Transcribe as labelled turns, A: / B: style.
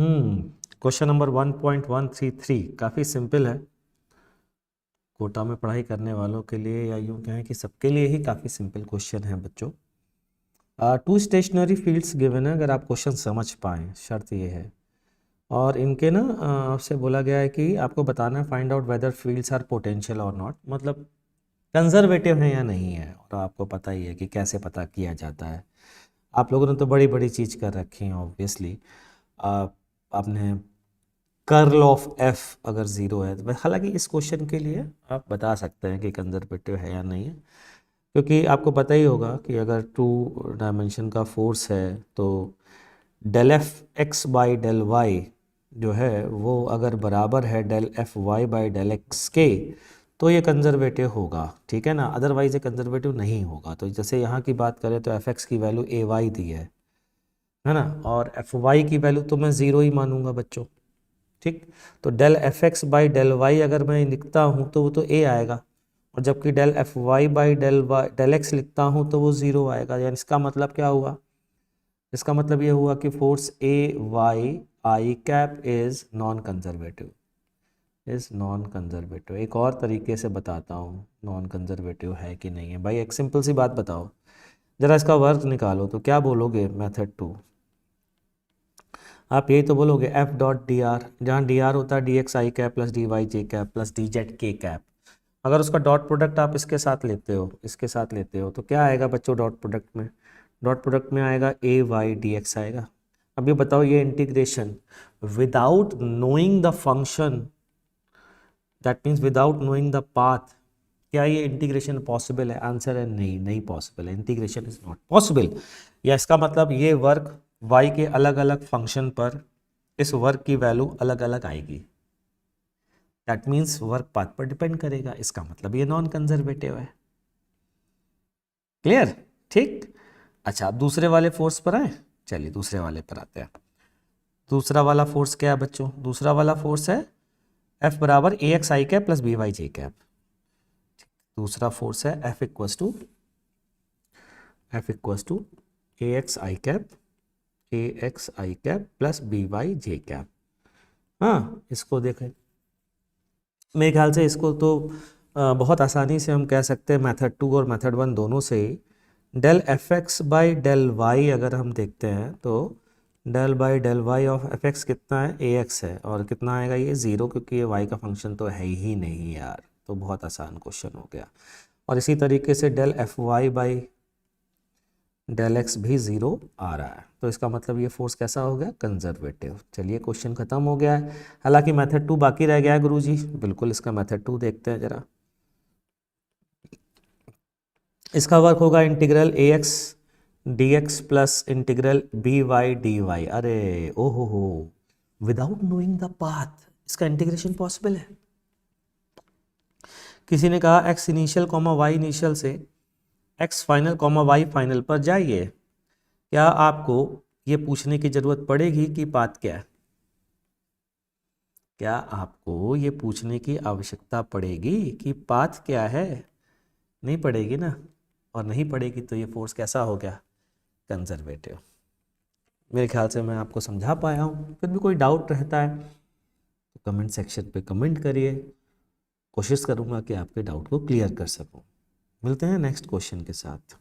A: Question number 1.133 काफ़ी simple है। कोटा में पढ़ाई करने वालों के लिए या यूँ कहें कि सबके लिए ही काफ़ी सिंपल क्वेश्चन है बच्चों। टू स्टेशनरी फील्ड्स गिवन है, अगर आप क्वेश्चन समझ पाएँ, शर्त ये है। और इनके ना आपसे बोला गया है कि आपको बताना है find out whether fields are potential और नॉट, मतलब कंजर्वेटिव हैं या नहीं है। और आपको पता ही है कि कैसे पता किया जाता है। आप लोगों ने तो बड़ी बड़ी चीज़ कर रखी हैं ऑब्वियसली। आपने कर्ल ऑफ एफ अगर ज़ीरो है तो हालांकि इस क्वेश्चन के लिए आप बता सकते हैं कि कंजर्वेटिव है या नहीं है, क्योंकि आपको पता ही होगा कि अगर 2 डायमेंशन का फोर्स है तो del F x by del Y जो है वो अगर बराबर है del F Y by del X के तो ये कंजर्वेटिव होगा, ठीक है ना। अदरवाइज ये कंजर्वेटिव नहीं होगा। तो जैसे यहाँ की बात करें तो एफ एक्स की वैल्यू ए वाई दी है ना, और एफ वाई की वैल्यू तो मैं ज़ीरो ही मानूंगा बच्चों, ठीक। तो del F x by del Y अगर मैं लिखता हूँ तो वो तो ए आएगा, और जबकि del F Y by del X लिखता हूँ तो वो ज़ीरो आएगा। यानी इसका मतलब क्या हुआ, इसका मतलब ये हुआ कि force A Y I cap is non conservative, एक और तरीके से बताता हूँ नॉन कंजर्वेटिव है कि नहीं है। भाई एक सिंपल सी बात बताओ, ज़रा इसका वर्क निकालो तो क्या बोलोगे मेथड 2। आप यही तो बोलोगे एफ डॉट डी आर, जहाँ डी आर होता है D x I cap plus D Y J cap plus D Z के कैप। अगर उसका डॉट प्रोडक्ट आप इसके साथ लेते हो, इसके साथ लेते हो, तो क्या आएगा बच्चों डॉट प्रोडक्ट में? डॉट प्रोडक्ट में आएगा ए वाई डी एक्स आएगा। अब ये बताओ ये integration without knowing the function, that means without knowing the path, क्या ये इंटीग्रेशन पॉसिबल है? आंसर है नहीं, नहीं पॉसिबल है। Integration is not possible. या इसका मतलब ये वर्क y के अलग अलग फंक्शन पर इस वर्क की वैल्यू अलग अलग आएगी। दैट मीन्स वर्क पाथ पर डिपेंड करेगा। इसका मतलब ये नॉन कंजर्वेटिव है। क्लियर? ठीक। अच्छा, अब दूसरे वाले फोर्स पर आए। चलिए दूसरे वाले पर आते हैं। दूसरा वाला फोर्स क्या है बच्चों? दूसरा वाला फोर्स है F बराबर A X I cap plus B Y J cap. दूसरा फोर्स है F equals to A X I cap plus B Y J cap. हाँ, इसको देखें, मेरे ख्याल से इसको तो बहुत आसानी से हम कह सकते हैं मेथड 2 और मेथड 1 दोनों से ही। Del F x by del Y अगर हम देखते हैं तो del by del y of f x कितना है? ए एक्स है। और कितना आएगा ये? ज़ीरो, क्योंकि ये वाई का फंक्शन तो है ही नहीं यार। तो बहुत आसान क्वेश्चन हो गया। और इसी तरीके से del F Y by del X भी ज़ीरो आ रहा है। तो इसका मतलब ये फोर्स कैसा हो गया? कंजर्वेटिव। चलिए क्वेश्चन खत्म हो गया है। हालांकि मेथड 2 बाकी रह गया है गुरुजी। बिल्कुल, इसका मेथड 2 देखते हैं जरा। इसका वर्क होगा integral a x d x plus integral b y d y. अरे ओहो हो, विदाउट नोइंग द पाथ इसका इंटीग्रेशन पॉसिबल है। किसी ने कहा x initial comma y initial से x final comma y final पर जाइए। क्या आपको ये पूछने की जरूरत पड़ेगी कि पाथ क्या है? क्या आपको ये पूछने की आवश्यकता पड़ेगी कि पाथ क्या है? नहीं पड़ेगी ना। और नहीं पड़ेगी तो ये फोर्स कैसा हो गया? कंजर्वेटिव। मेरे ख्याल से मैं आपको समझा पाया हूँ। फिर भी कोई डाउट रहता है तो कमेंट सेक्शन पे कमेंट करिए। कोशिश करूँगा कि आपके डाउट को क्लियर कर सकूँ। मिलते हैं नेक्स्ट क्वेश्चन के साथ।